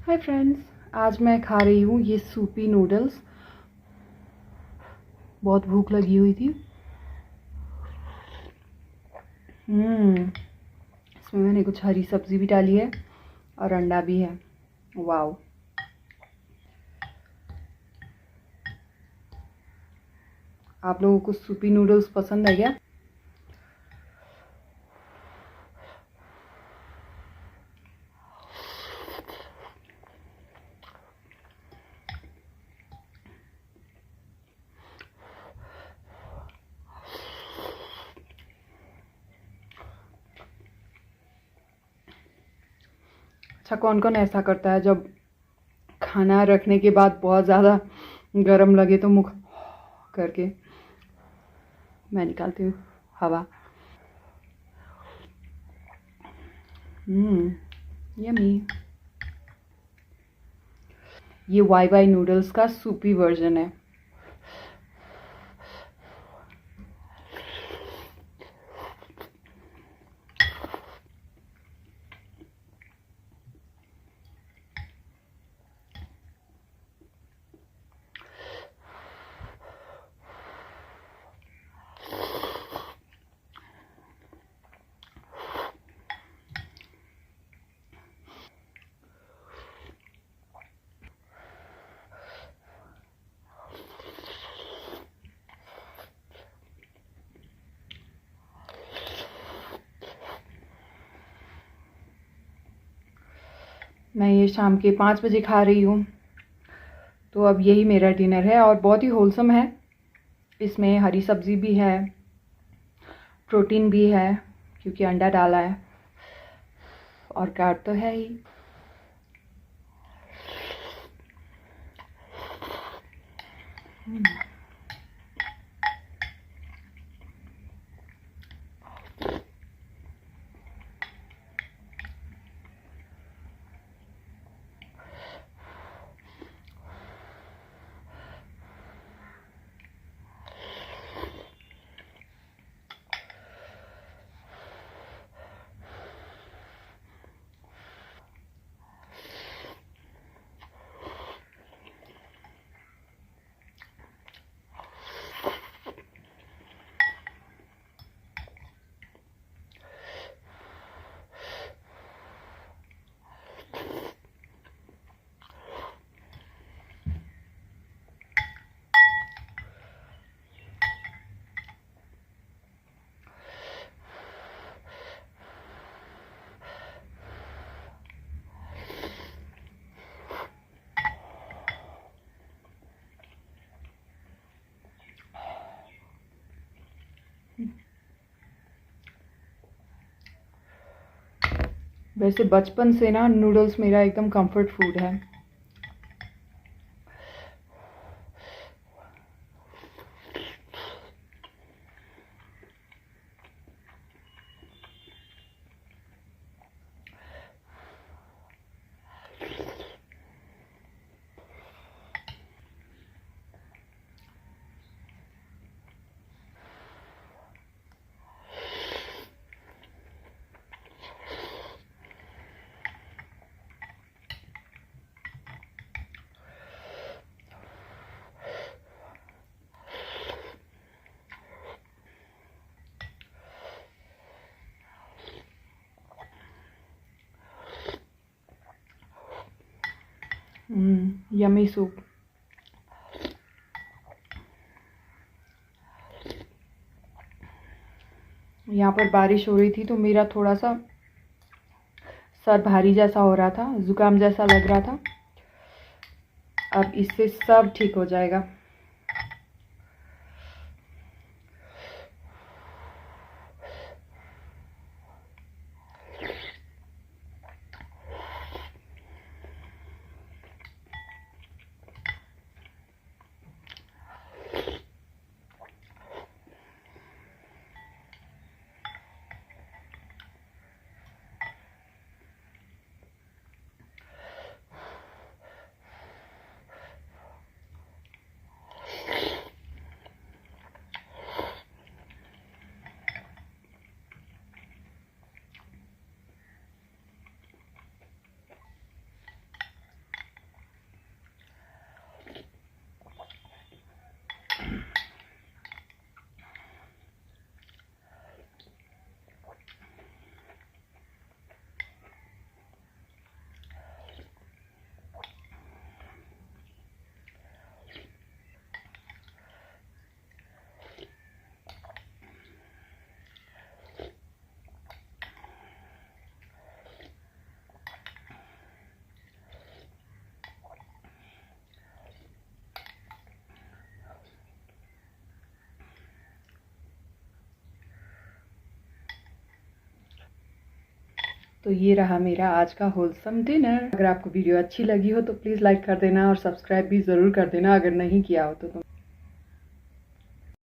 Hi friends, आज मैं खा रही हूँ ये सूपी नूडल्स। बहुत भूख लगी हुई थी। इसमें मैंने कुछ हरी सब्जी भी डाली है और अंडा भी है। वाओ। आप लोगों को सूपी नूडल्स पसंद है क्या? अच्छा, कौन कौन ऐसा करता है जब खाना रखने के बाद बहुत ज़्यादा गरम लगे तो मुख करके मैं निकालती हूँ हवा। यमी। ये वाई वाई नूडल्स का सूपी वर्जन है। मैं ये शाम के 5 बजे खा रही हूँ, तो अब यही मेरा डिनर है और बहुत ही होलसम है। इसमें हरी सब्ज़ी भी है, प्रोटीन भी है क्योंकि अंडा डाला है, और कार्ब तो है ही। वैसे बचपन से ना नूडल्स मेरा एकदम कंफर्ट फूड है। Yummy soup. यहाँ पर बारिश हो रही थी तो मेरा थोड़ा सा सर भारी जैसा हो रहा था, जुकाम जैसा लग रहा था। अब इससे सब ठीक हो जाएगा। तो ये रहा मेरा आज का होलसम डिनर। अगर आपको वीडियो अच्छी लगी हो तो प्लीज़ लाइक कर देना और सब्सक्राइब भी ज़रूर कर देना अगर नहीं किया हो तो